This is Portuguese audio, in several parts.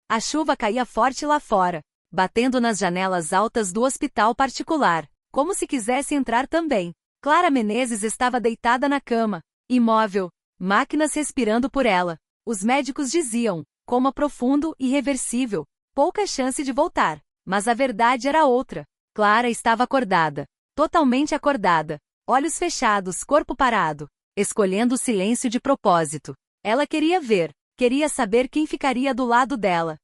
A chuva caía forte lá fora, batendo nas janelas altas do hospital particular, como se quisesse entrar também. Clara Menezes estava deitada na cama, imóvel, máquinas respirando por ela. Os médicos diziam, coma profundo e irreversível, pouca chance de voltar. Mas a verdade era outra. Clara estava acordada, totalmente acordada, olhos fechados, corpo parado, escolhendo o silêncio de propósito. Ela queria ver, queria saber quem ficaria do lado dela.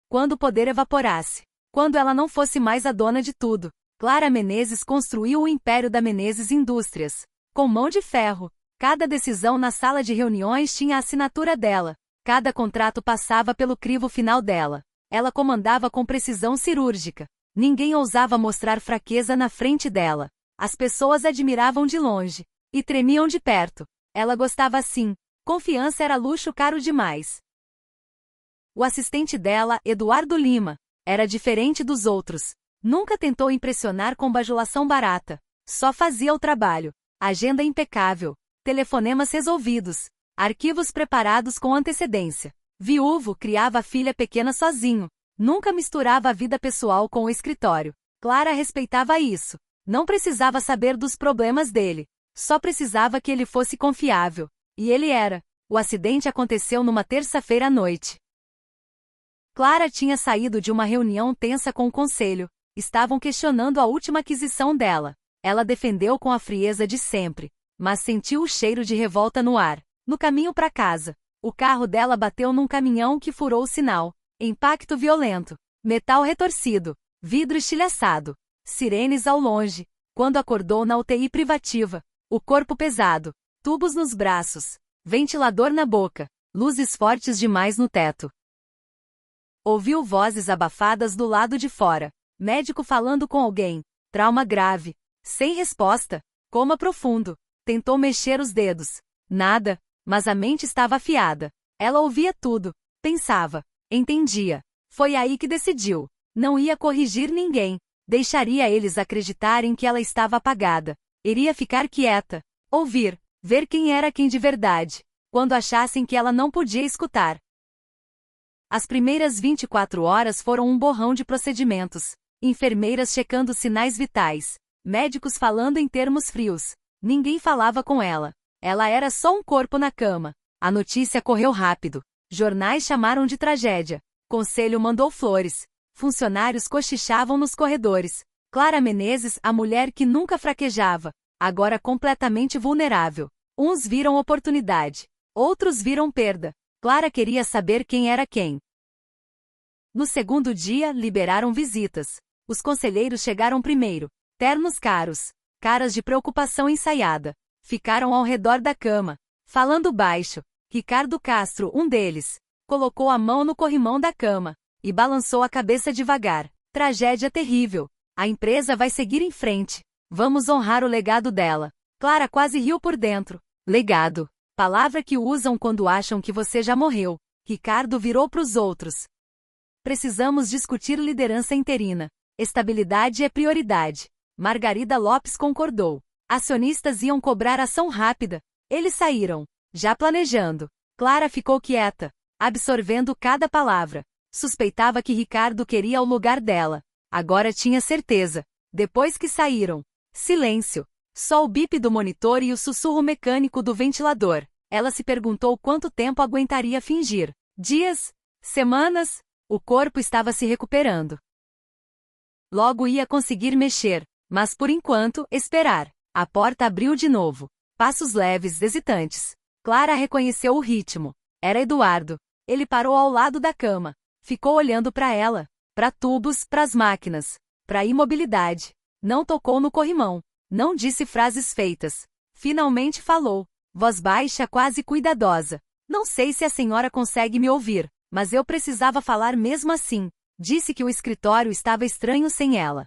Quando o poder evaporasse, quando ela não fosse mais a dona de tudo, Clara Menezes construiu o império da Menezes Indústrias. Com mão de ferro, cada decisão na sala de reuniões tinha a assinatura dela, cada contrato passava pelo crivo final dela. Ela comandava com precisão cirúrgica. Ninguém ousava mostrar fraqueza na frente dela. As pessoas admiravam de longe e tremiam de perto. Ela gostava assim. Confiança era luxo caro demais. O assistente dela, Eduardo Lima, era diferente dos outros. Nunca tentou impressionar com bajulação barata. Só fazia o trabalho. Agenda impecável. Telefonemas resolvidos. Arquivos preparados com antecedência. Viúvo, criava a filha pequena sozinho. Nunca misturava a vida pessoal com o escritório. Clara respeitava isso. Não precisava saber dos problemas dele. Só precisava que ele fosse confiável. E ele era. O acidente aconteceu numa terça-feira à noite. Clara tinha saído de uma reunião tensa com o conselho. Estavam questionando a última aquisição dela. Ela defendeu com a frieza de sempre, mas sentiu o cheiro de revolta no ar. No caminho para casa, o carro dela bateu num caminhão que furou o sinal. Impacto violento. Metal retorcido. Vidro estilhaçado. Sirenes ao longe. Quando acordou na UTI privativa. O corpo pesado. Tubos nos braços. Ventilador na boca. Luzes fortes demais no teto. Ouviu vozes abafadas do lado de fora. Médico falando com alguém. Trauma grave. Sem resposta. Coma profundo. Tentou mexer os dedos. Nada. Mas a mente estava afiada. Ela ouvia tudo. Pensava. Entendia. Foi aí que decidiu. Não ia corrigir ninguém. Deixaria eles acreditarem que ela estava apagada. Iria ficar quieta. Ouvir. Ver quem era quem de verdade. Quando achassem que ela não podia escutar. As primeiras 24 horas foram um borrão de procedimentos. Enfermeiras checando sinais vitais. Médicos falando em termos frios. Ninguém falava com ela. Ela era só um corpo na cama. A notícia correu rápido. Jornais chamaram de tragédia. Conselho mandou flores. Funcionários cochichavam nos corredores. Clara Menezes, a mulher que nunca fraquejava, agora completamente vulnerável. Uns viram oportunidade. Outros viram perda. Clara queria saber quem era quem. No segundo dia, liberaram visitas. Os conselheiros chegaram primeiro. Ternos caros. Caras de preocupação ensaiada. Ficaram ao redor da cama. Falando baixo. Ricardo Castro, um deles, colocou a mão no corrimão da cama e balançou a cabeça devagar. Tragédia terrível. A empresa vai seguir em frente. Vamos honrar o legado dela. Clara quase riu por dentro. Legado. Palavra que usam quando acham que você já morreu. Ricardo virou para os outros. Precisamos discutir liderança interina. Estabilidade é prioridade. Margarida Lopes concordou. Acionistas iam cobrar ação rápida. Eles saíram. Já planejando. Clara ficou quieta, absorvendo cada palavra. Suspeitava que Ricardo queria o lugar dela. Agora tinha certeza. Depois que saíram. Silêncio. Só o bip do monitor e o sussurro mecânico do ventilador. Ela se perguntou quanto tempo aguentaria fingir. Dias? Semanas? O corpo estava se recuperando. Logo ia conseguir mexer, mas por enquanto, esperar. A porta abriu de novo. Passos leves, hesitantes. Clara reconheceu o ritmo. Era Eduardo. Ele parou ao lado da cama. Ficou olhando para ela. Para tubos, para as máquinas. Para a imobilidade. Não tocou no corrimão. Não disse frases feitas. Finalmente falou. Voz baixa, quase cuidadosa. Não sei se a senhora consegue me ouvir, mas eu precisava falar mesmo assim. Disse que o escritório estava estranho sem ela.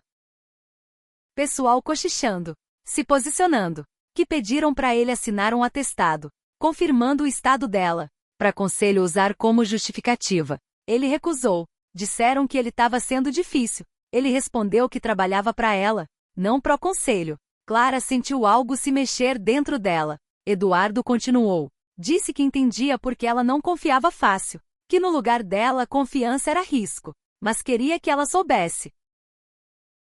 Pessoal cochichando. Se posicionando. Que pediram para ele assinar um atestado, confirmando o estado dela, para conselho usar como justificativa. Ele recusou. Disseram que ele estava sendo difícil. Ele respondeu que trabalhava para ela, não para o conselho. Clara sentiu algo se mexer dentro dela. Eduardo continuou. Disse que entendia porque ela não confiava fácil. que no lugar dela confiança era risco, mas queria que ela soubesse.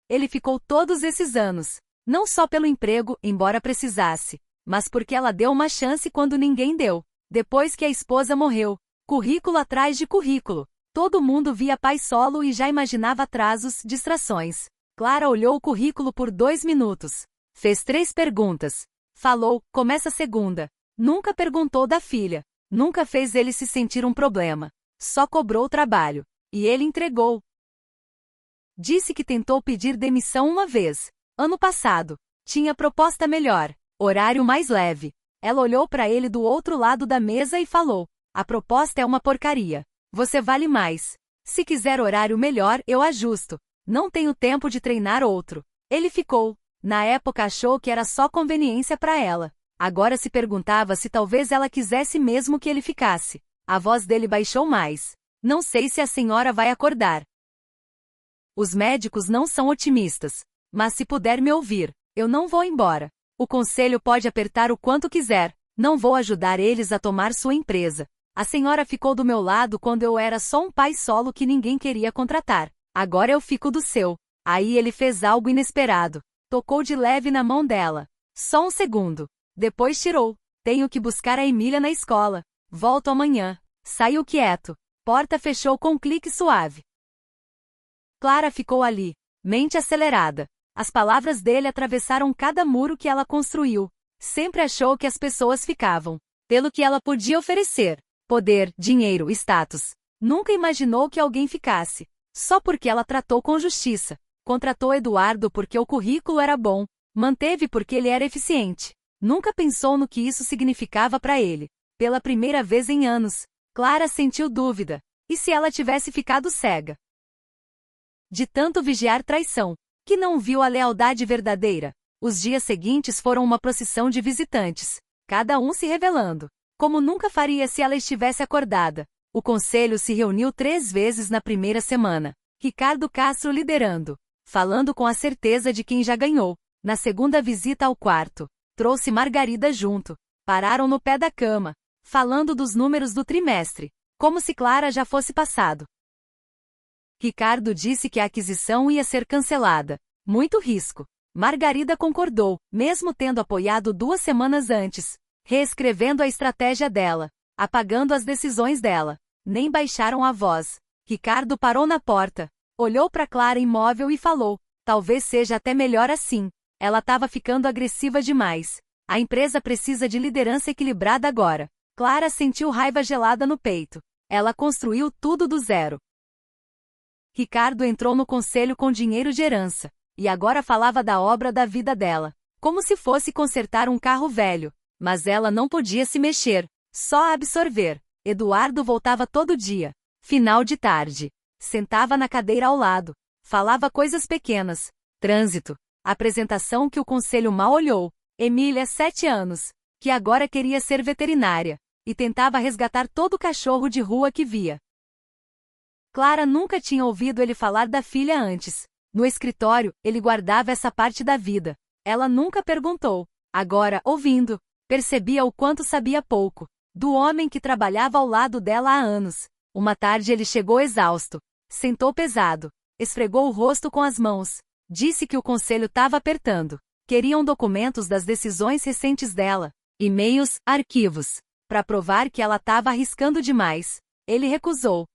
Ele ficou todos esses anos, não só pelo emprego, embora precisasse, mas porque ela deu uma chance quando ninguém deu. Depois que a esposa morreu, currículo atrás de currículo, todo mundo via pai solo e já imaginava atrasos, distrações. Clara olhou o currículo por 2 minutos. Fez 3 perguntas. Falou, começa a segunda. Nunca perguntou da filha. Nunca fez ele se sentir um problema. Só cobrou o trabalho. E ele entregou. Disse que tentou pedir demissão uma vez. Ano passado. Tinha proposta melhor. Horário mais leve. Ela olhou para ele do outro lado da mesa e falou: a proposta é uma porcaria. Você vale mais. Se quiser horário melhor, eu ajusto. Não tenho tempo de treinar outro. Ele ficou. Na época achou que era só conveniência para ela. Agora se perguntava se talvez ela quisesse mesmo que ele ficasse. A voz dele baixou mais. Não sei se a senhora vai acordar. Os médicos não são otimistas. Mas se puder me ouvir, eu não vou embora. O conselho pode apertar o quanto quiser. Não vou ajudar eles a tomar sua empresa. A senhora ficou do meu lado quando eu era só um pai solo que ninguém queria contratar. Agora eu fico do seu. Aí ele fez algo inesperado. Tocou de leve na mão dela. Só um segundo. Depois tirou. Tenho que buscar a Emília na escola. Volto amanhã. Saiu quieto. Porta fechou com um clique suave. Clara ficou ali, mente acelerada. As palavras dele atravessaram cada muro que ela construiu. Sempre achou que as pessoas ficavam pelo que ela podia oferecer. Poder, dinheiro, status. Nunca imaginou que alguém ficasse. Só porque ela tratou com justiça. Contratou Eduardo porque o currículo era bom. Manteve porque ele era eficiente. Nunca pensou no que isso significava para ele. Pela primeira vez em anos, Clara sentiu dúvida. E se ela tivesse ficado cega? De tanto vigiar traição, que não viu a lealdade verdadeira. Os dias seguintes foram uma procissão de visitantes, cada um se revelando, como nunca faria se ela estivesse acordada. O conselho se reuniu 3 vezes na primeira semana. Ricardo Castro liderando, falando com a certeza de quem já ganhou. Na segunda visita ao quarto, trouxe Margarida junto. Pararam no pé da cama, falando dos números do trimestre, como se Clara já fosse passado. Ricardo disse que a aquisição ia ser cancelada. Muito risco. Margarida concordou, mesmo tendo apoiado 2 semanas antes, reescrevendo a estratégia dela, apagando as decisões dela. Nem baixaram a voz. Ricardo parou na porta, olhou para Clara imóvel e falou: talvez seja até melhor assim. Ela estava ficando agressiva demais. A empresa precisa de liderança equilibrada agora. Clara sentiu raiva gelada no peito. Ela construiu tudo do zero. Ricardo entrou no conselho com dinheiro de herança, e agora falava da obra da vida dela, como se fosse consertar um carro velho, mas ela não podia se mexer, só absorver. Eduardo voltava todo dia, final de tarde, sentava na cadeira ao lado, falava coisas pequenas, trânsito, apresentação que o conselho mal olhou, Emília, 7 anos, que agora queria ser veterinária, e tentava resgatar todo cachorro de rua que via. Clara nunca tinha ouvido ele falar da filha antes. No escritório, ele guardava essa parte da vida. Ela nunca perguntou. Agora, ouvindo, percebia o quanto sabia pouco. Do homem que trabalhava ao lado dela há anos. Uma tarde ele chegou exausto. Sentou pesado. Esfregou o rosto com as mãos. Disse que o conselho estava apertando. Queriam documentos das decisões recentes dela. E-mails, arquivos. Para provar que ela estava arriscando demais. Ele recusou.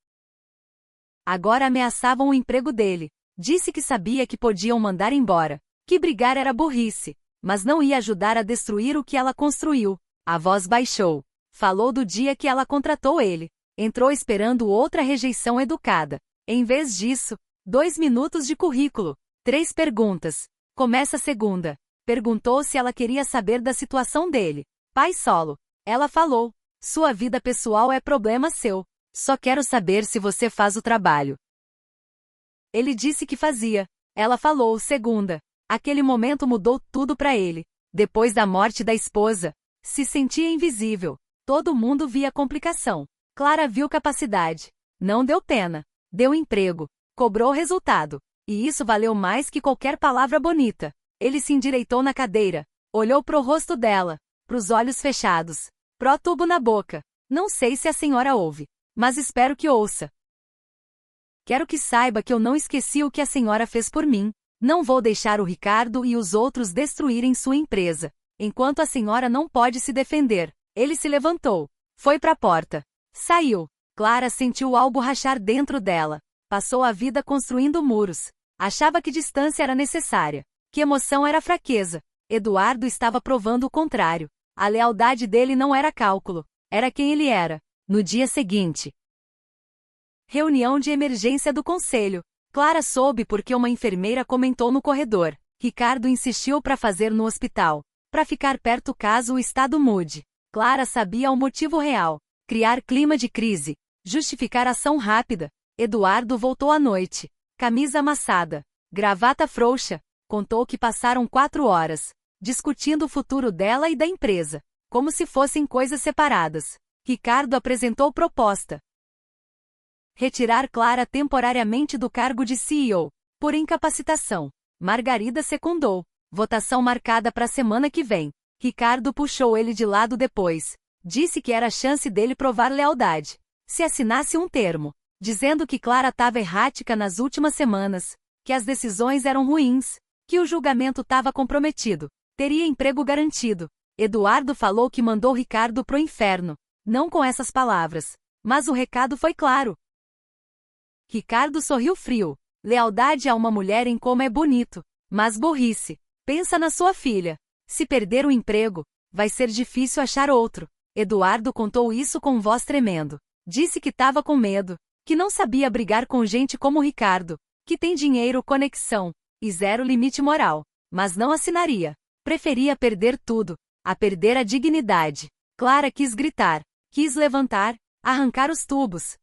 Agora ameaçavam o emprego dele. Disse que sabia que podiam mandar embora. Que brigar era burrice. Mas não ia ajudar a destruir o que ela construiu. A voz baixou. Falou do dia que ela contratou ele. Entrou esperando outra rejeição educada. Em vez disso, 2 minutos de currículo. 3 perguntas. Começa a segunda. Perguntou se ela queria saber da situação dele. Pai solo. Ela falou. Sua vida pessoal é problema seu. Só quero saber se você faz o trabalho. Ele disse que fazia. Ela falou, segunda. Aquele momento mudou tudo para ele. Depois da morte da esposa, se sentia invisível. Todo mundo via complicação. Clara viu capacidade. Não deu pena. Deu emprego. Cobrou resultado. E isso valeu mais que qualquer palavra bonita. Ele se endireitou na cadeira. Olhou pro rosto dela. Pros olhos fechados. Pro tubo na boca. Não sei se a senhora ouve. mas espero que ouça. Quero que saiba que eu não esqueci o que a senhora fez por mim. Não vou deixar o Ricardo e os outros destruírem sua empresa, enquanto a senhora não pode se defender. Ele se levantou. Foi para a porta. Saiu. Clara sentiu algo rachar dentro dela. Passou a vida construindo muros. Achava que distância era necessária. Que emoção era fraqueza. Eduardo estava provando o contrário. A lealdade dele não era cálculo. Era quem ele era. No dia seguinte. Reunião de emergência do conselho. Clara soube porque uma enfermeira comentou no corredor. Ricardo insistiu para fazer no hospital. Para ficar perto caso o estado mude. Clara sabia o motivo real. Criar clima de crise. Justificar ação rápida. Eduardo voltou à noite. Camisa amassada. Gravata frouxa. Contou que passaram 4 horas. Discutindo o futuro dela e da empresa. Como se fossem coisas separadas. Ricardo apresentou proposta. Retirar Clara temporariamente do cargo de CEO. Por incapacitação. Margarida secundou. Votação marcada para a semana que vem. Ricardo puxou ele de lado depois. Disse que era a chance dele provar lealdade. Se assinasse um termo. Dizendo que Clara estava errática nas últimas semanas. Que as decisões eram ruins. Que o julgamento estava comprometido. Teria emprego garantido. Eduardo falou que mandou Ricardo pro inferno. Não com essas palavras. Mas o recado foi claro. Ricardo sorriu frio. Lealdade a uma mulher em coma é bonito. Mas burrice. Pensa na sua filha. Se perder o emprego, vai ser difícil achar outro. Eduardo contou isso com voz tremendo. Disse que estava com medo. Que não sabia brigar com gente como Ricardo. Que tem dinheiro, conexão. E zero limite moral. Mas não assinaria. Preferia perder tudo. A perder a dignidade. Clara quis gritar. Quis levantar. Arrancar os tubos.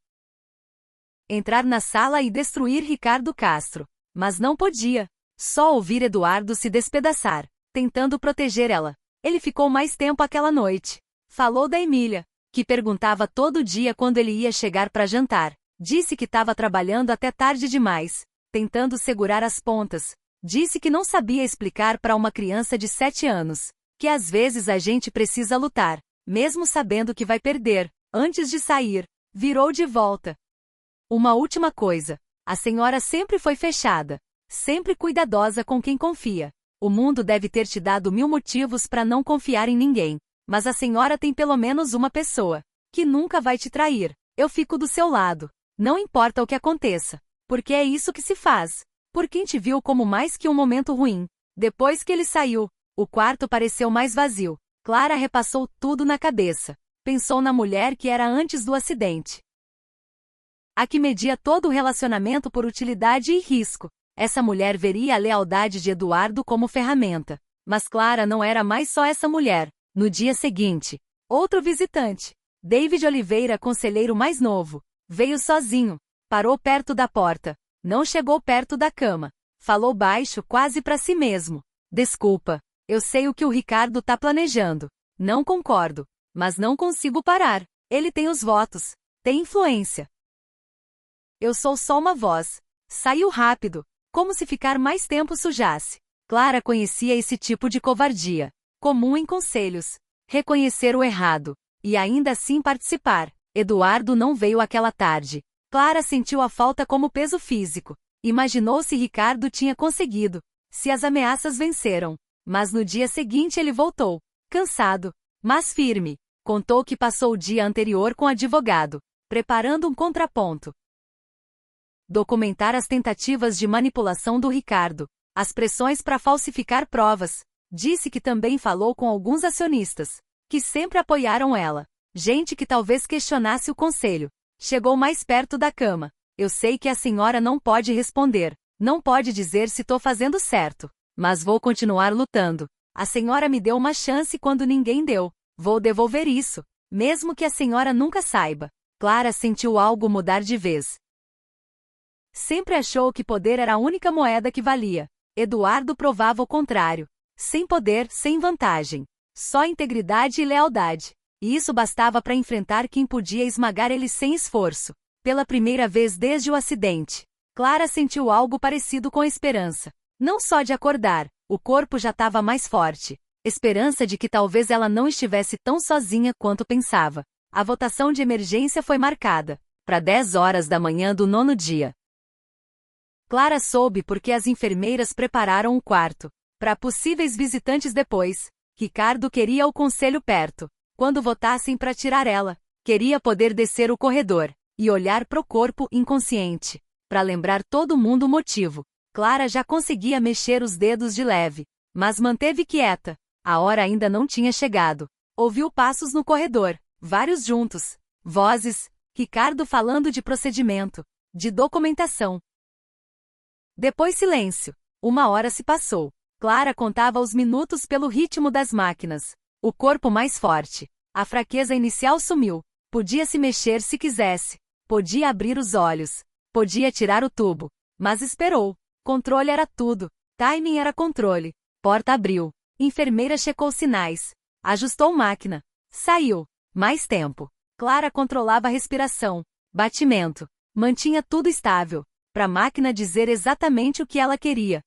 Entrar na sala e destruir Ricardo Castro. Mas não podia. Só ouvir Eduardo se despedaçar, tentando proteger ela. Ele ficou mais tempo aquela noite. Falou da Emília, que perguntava todo dia quando ele ia chegar para jantar. Disse que estava trabalhando até tarde demais, tentando segurar as pontas. Disse que não sabia explicar para uma criança de 7 anos, que às vezes a gente precisa lutar, mesmo sabendo que vai perder. Antes de sair, virou de volta. Uma última coisa. A senhora sempre foi fechada. Sempre cuidadosa com quem confia. O mundo deve ter te dado 1000 motivos para não confiar em ninguém. Mas a senhora tem pelo menos uma pessoa que nunca vai te trair. Eu fico do seu lado. Não importa o que aconteça. Porque é isso que se faz. Por quem te viu como mais que um momento ruim. Depois que ele saiu, o quarto pareceu mais vazio. Clara repassou tudo na cabeça. Pensou na mulher que era antes do acidente. A que media todo o relacionamento por utilidade e risco. Essa mulher veria a lealdade de Eduardo como ferramenta. Mas Clara não era mais só essa mulher. No dia seguinte, outro visitante. David Oliveira, conselheiro mais novo. Veio sozinho. Parou perto da porta. Não chegou perto da cama. Falou baixo, quase para si mesmo. Desculpa. Eu sei o que o Ricardo tá planejando. Não concordo. Mas não consigo parar. Ele tem os votos. Tem influência. Eu sou só uma voz. Saiu rápido. Como se ficar mais tempo sujasse. Clara conhecia esse tipo de covardia. Comum em conselhos. Reconhecer o errado. E ainda assim participar. Eduardo não veio aquela tarde. Clara sentiu a falta como peso físico. Imaginou se Ricardo tinha conseguido. Se as ameaças venceram. Mas no dia seguinte ele voltou. Cansado. Mas firme. Contou que passou o dia anterior com advogado. Preparando um contraponto. Documentar as tentativas de manipulação do Ricardo. As pressões para falsificar provas. Disse que também falou com alguns acionistas. Que sempre apoiaram ela. Gente que talvez questionasse o conselho. Chegou mais perto da cama. Eu sei que a senhora não pode responder. Não pode dizer se tô fazendo certo. Mas vou continuar lutando. A senhora me deu uma chance quando ninguém deu. Vou devolver isso. Mesmo que a senhora nunca saiba. Clara sentiu algo mudar de vez. Sempre achou que poder era a única moeda que valia. Eduardo provava o contrário. Sem poder, sem vantagem. Só integridade e lealdade. E isso bastava para enfrentar quem podia esmagar ele sem esforço. Pela primeira vez desde o acidente, Clara sentiu algo parecido com esperança. Não só de acordar, o corpo já estava mais forte. Esperança de que talvez ela não estivesse tão sozinha quanto pensava. A votação de emergência foi marcada para 10 horas da manhã do 9º dia. Clara soube porque as enfermeiras prepararam o quarto para possíveis visitantes depois. Ricardo queria o conselho perto. Quando votassem para tirar ela, queria poder descer o corredor e olhar pro corpo inconsciente, para lembrar todo mundo o motivo. Clara já conseguia mexer os dedos de leve, mas manteve quieta. A hora ainda não tinha chegado. Ouviu passos no corredor, vários juntos. Vozes, Ricardo falando de procedimento, de documentação. Depois silêncio. 1 hora se passou. Clara contava os minutos pelo ritmo das máquinas. O corpo mais forte. A fraqueza inicial sumiu. Podia se mexer se quisesse. Podia abrir os olhos. Podia tirar o tubo. Mas esperou. Controle era tudo. Timing era controle. Porta abriu. Enfermeira checou sinais. Ajustou máquina. Saiu. Mais tempo. Clara controlava a respiração. Batimento. Mantinha tudo estável. Para a máquina dizer exatamente o que ela queria.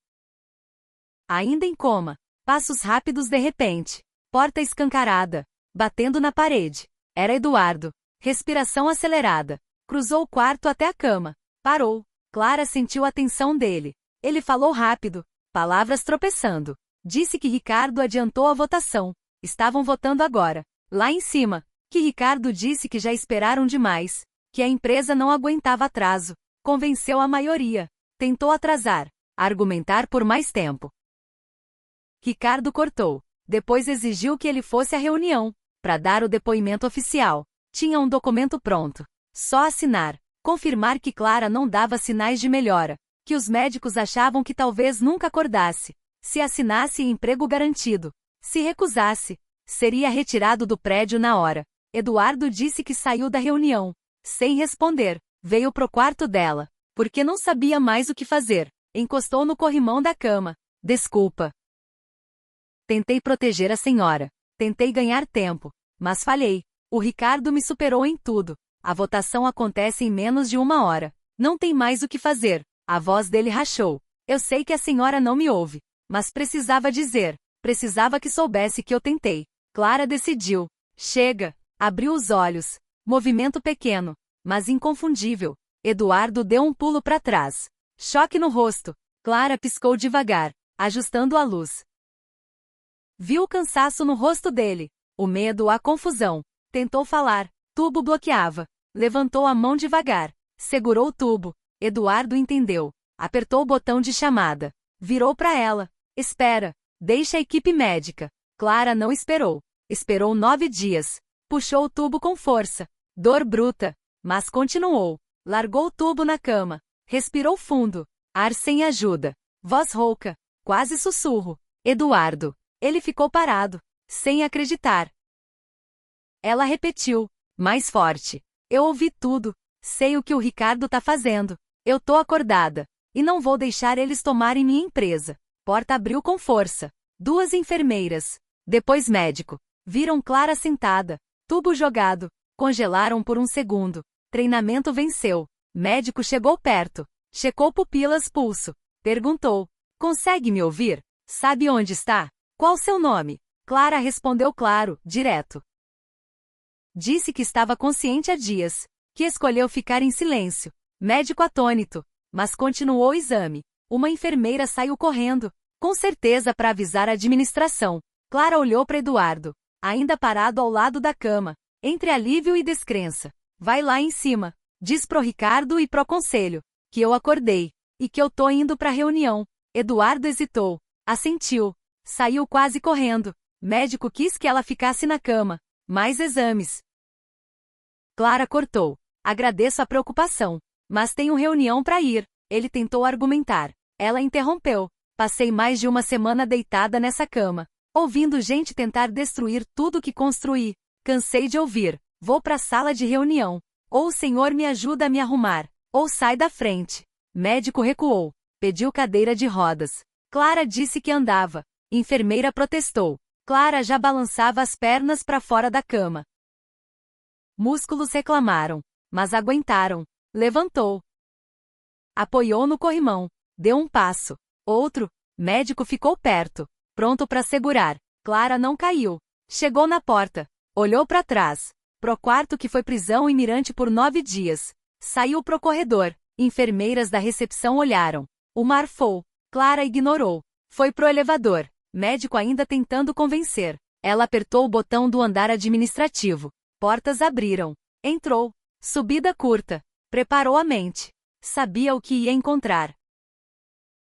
Ainda em coma. Passos rápidos de repente. Porta escancarada. Batendo na parede. Era Eduardo. Respiração acelerada. Cruzou o quarto até a cama. Parou. Clara sentiu a tensão dele. Ele falou rápido. Palavras tropeçando. Disse que Ricardo adiantou a votação. Estavam votando agora. Lá em cima. Que Ricardo disse que já esperaram demais. Que a empresa não aguentava atraso. Convenceu a maioria. Tentou atrasar. Argumentar por mais tempo. Ricardo cortou. Depois exigiu que ele fosse à reunião, para dar o depoimento oficial. Tinha um documento pronto. Só assinar. Confirmar que Clara não dava sinais de melhora. Que os médicos achavam que talvez nunca acordasse. Se assinasse, emprego garantido. Se recusasse, seria retirado do prédio na hora. Eduardo disse que saiu da reunião. Sem responder. Veio pro quarto dela. Porque não sabia mais o que fazer. Encostou no corrimão da cama. Desculpa. Tentei proteger a senhora. Tentei ganhar tempo. Mas falhei. O Ricardo me superou em tudo. A votação acontece em menos de 1 hora. Não tem mais o que fazer. A voz dele rachou. Eu sei que a senhora não me ouve. Mas precisava dizer. Precisava que soubesse que eu tentei. Clara decidiu. Chega. Abriu os olhos. Movimento pequeno, mas inconfundível. Eduardo deu um pulo para trás. Choque no rosto. Clara piscou devagar, ajustando a luz. Viu o cansaço no rosto dele, o medo, a confusão. Tentou falar, tubo bloqueava. Levantou a mão devagar, segurou o tubo. Eduardo entendeu. Apertou o botão de chamada. Virou para ela. Espera, deixa a equipe médica. Clara não esperou. Esperou 9 dias. Puxou o tubo com força. Dor bruta, mas continuou. Largou o tubo na cama. Respirou fundo. Ar sem ajuda. Voz rouca, quase sussurro. Eduardo. Ele ficou parado, sem acreditar. Ela repetiu, mais forte. Eu ouvi tudo. Sei o que o Ricardo tá fazendo. Eu tô acordada. E não vou deixar eles tomarem minha empresa. Porta abriu com força. 2 enfermeiras. Depois médico. Viram Clara sentada. Tubo jogado. Congelaram por 1 segundo. Treinamento venceu. Médico chegou perto. Checou pupilas, pulso. Perguntou. Consegue me ouvir? Sabe onde está? Qual seu nome? Clara respondeu claro, direto. Disse que estava consciente há dias. Que escolheu ficar em silêncio. Médico atônito. Mas continuou o exame. Uma enfermeira saiu correndo. Com certeza para avisar a administração. Clara olhou para Eduardo. Ainda parado ao lado da cama. Entre alívio e descrença. Vai lá em cima. Diz pro Ricardo e pro conselho. Que eu acordei. E que eu tô indo pra reunião. Eduardo hesitou. Assentiu. Saiu quase correndo. Médico quis que ela ficasse na cama. Mais exames. Clara cortou. Agradeço a preocupação. Mas tenho reunião pra ir. Ele tentou argumentar. Ela interrompeu. Passei mais de 1 semana deitada nessa cama. Ouvindo gente tentar destruir tudo que construí. Cansei de ouvir. Vou pra sala de reunião. Ou o senhor me ajuda a me arrumar. Ou sai da frente. Médico recuou. Pediu cadeira de rodas. Clara disse que andava. Enfermeira protestou. Clara já balançava as pernas para fora da cama. Músculos reclamaram. Mas aguentaram. Levantou. Apoiou no corrimão. Deu um passo. Outro. Médico ficou perto. Pronto para segurar. Clara não caiu. Chegou na porta. Olhou para trás. Pro quarto que foi prisão e mirante por 9 dias. Saiu pro corredor. Enfermeiras da recepção olharam. Uma arfou. Clara ignorou. Foi pro elevador. Médico ainda tentando convencer. Ela apertou o botão do andar administrativo. Portas abriram. Entrou. Subida curta. Preparou a mente. Sabia o que ia encontrar.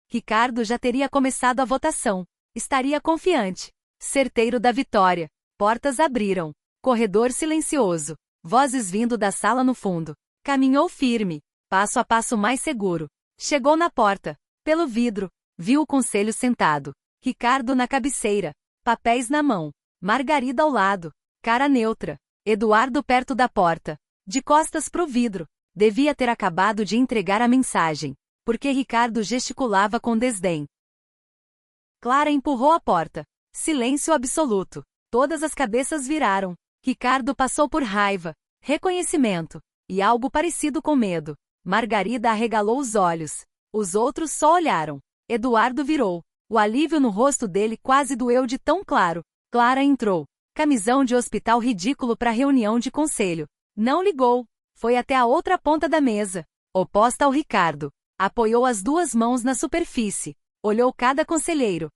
Ricardo já teria começado a votação. Estaria confiante. Certeiro da vitória. Portas abriram. Corredor silencioso. Vozes vindo da sala no fundo. Caminhou firme. Passo a passo mais seguro. Chegou na porta. Pelo vidro. Viu o conselho sentado. Ricardo na cabeceira. Papéis na mão. Margarida ao lado. Cara neutra. Eduardo perto da porta. De costas pro vidro. Devia ter acabado de entregar a mensagem. Porque Ricardo gesticulava com desdém. Clara empurrou a porta. Silêncio absoluto. Todas as cabeças viraram. Ricardo passou por raiva, reconhecimento e algo parecido com medo. Margarida arregalou os olhos. Os outros só olharam. Eduardo virou. O alívio no rosto dele quase doeu de tão claro. Clara entrou. Camisão de hospital ridículo para reunião de conselho. Não ligou. Foi até a outra ponta da mesa, oposta ao Ricardo. Apoiou as duas mãos na superfície. Olhou cada conselheiro.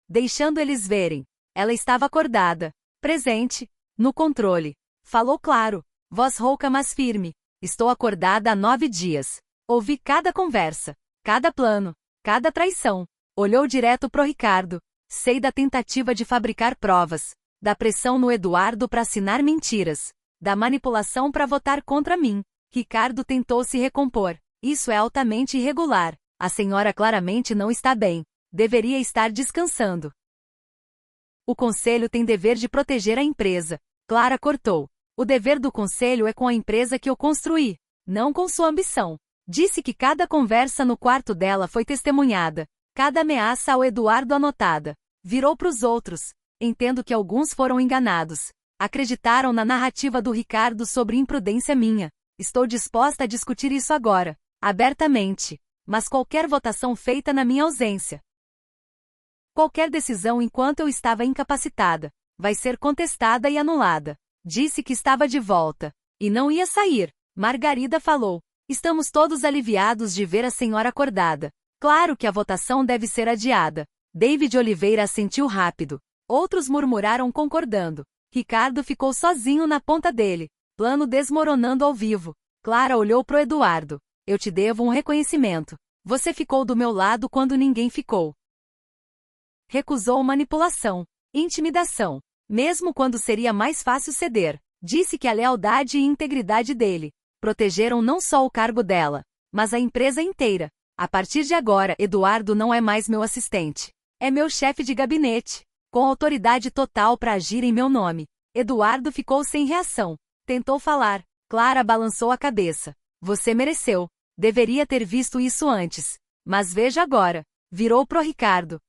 Deixando eles verem. Ela estava acordada. Presente. No controle. Falou claro. Voz rouca mas firme. Estou acordada há 9 dias. Ouvi cada conversa. Cada plano. Cada traição. Olhou direto pro Ricardo. Sei da tentativa de fabricar provas. Da pressão no Eduardo para assinar mentiras. Da manipulação para votar contra mim. Ricardo tentou se recompor. Isso é altamente irregular. A senhora claramente não está bem. Deveria estar descansando. O conselho tem dever de proteger a empresa. Clara cortou. O dever do conselho é com a empresa que eu construí, não com sua ambição. Disse que cada conversa no quarto dela foi testemunhada. Cada ameaça ao Eduardo anotada. Virou pros outros. Entendo que alguns foram enganados. Acreditaram na narrativa do Ricardo sobre imprudência minha. Estou disposta a discutir isso agora, abertamente. Mas qualquer votação feita na minha ausência. Qualquer decisão enquanto eu estava incapacitada, vai ser contestada e anulada. Disse que estava de volta. E não ia sair. Margarida falou. Estamos todos aliviados de ver a senhora acordada. Claro que a votação deve ser adiada. David Oliveira assentiu rápido. Outros murmuraram concordando. Ricardo ficou sozinho na ponta dele. Plano desmoronando ao vivo. Clara olhou pro Eduardo. Eu te devo um reconhecimento. Você ficou do meu lado quando ninguém ficou. Recusou manipulação, intimidação, mesmo quando seria mais fácil ceder. Disse que a lealdade e integridade dele protegeram não só o cargo dela, mas a empresa inteira. A partir de agora, Eduardo não é mais meu assistente. É meu chefe de gabinete, com autoridade total para agir em meu nome. Eduardo ficou sem reação. Tentou falar. Clara balançou a cabeça. Você mereceu. Deveria ter visto isso antes. Mas veja agora. Virou pro Ricardo.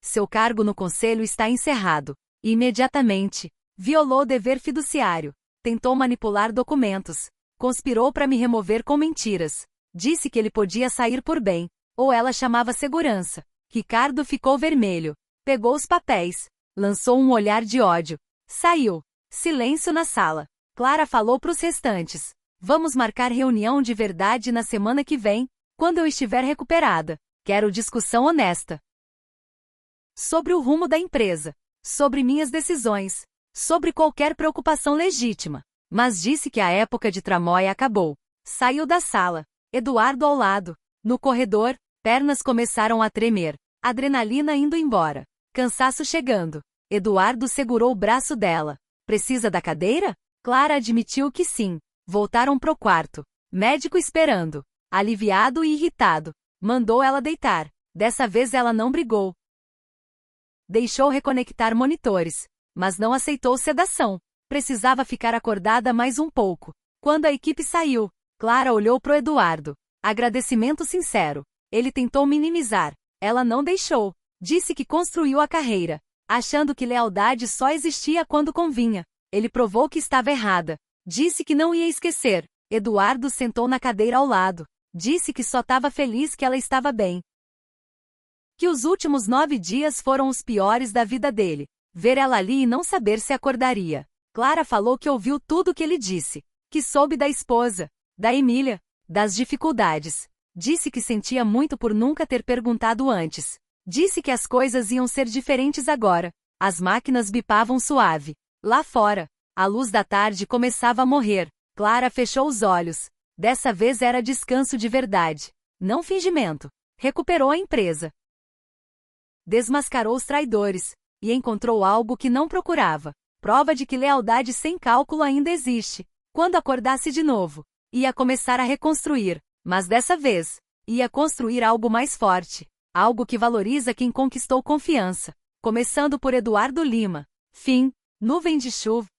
Seu cargo no conselho está encerrado. Imediatamente. Violou o dever fiduciário. Tentou manipular documentos. Conspirou para me remover com mentiras. Disse que ele podia sair por bem. Ou ela chamava segurança. Ricardo ficou vermelho. Pegou os papéis. Lançou um olhar de ódio. Saiu. Silêncio na sala. Clara falou para os restantes. Vamos marcar reunião de verdade na semana que vem, quando eu estiver recuperada. Quero discussão honesta. Sobre o rumo da empresa. Sobre minhas decisões. Sobre qualquer preocupação legítima. Mas disse que a época de tramóia acabou. Saiu da sala. Eduardo ao lado. No corredor, pernas começaram a tremer. Adrenalina indo embora. Cansaço chegando. Eduardo segurou o braço dela. Precisa da cadeira? Clara admitiu que sim. Voltaram pro quarto. Médico esperando. Aliviado e irritado. Mandou ela deitar. Dessa vez ela não brigou. Deixou reconectar monitores. Mas não aceitou sedação. Precisava ficar acordada mais um pouco. Quando a equipe saiu, Clara olhou pro Eduardo. Agradecimento sincero. Ele tentou minimizar. Ela não deixou. Disse que construiu a carreira. Achando que lealdade só existia quando convinha. Ele provou que estava errada. Disse que não ia esquecer. Eduardo sentou na cadeira ao lado. Disse que só estava feliz que ela estava bem. Que os últimos 9 dias foram os piores da vida dele. Ver ela ali e não saber se acordaria. Clara falou que ouviu tudo que ele disse, que soube da esposa, da Emília, das dificuldades. Disse que sentia muito por nunca ter perguntado antes. Disse que as coisas iam ser diferentes agora. As máquinas bipavam suave. Lá fora, a luz da tarde começava a morrer. Clara fechou os olhos. Dessa vez era descanso de verdade. Não fingimento. Recuperou a empresa. Desmascarou os traidores. E encontrou algo que não procurava. Prova de que lealdade sem cálculo ainda existe. Quando acordasse de novo, ia começar a reconstruir. Mas dessa vez, ia construir algo mais forte. Algo que valoriza quem conquistou confiança. Começando por Eduardo Lima. Fim. Nuvem de chuva.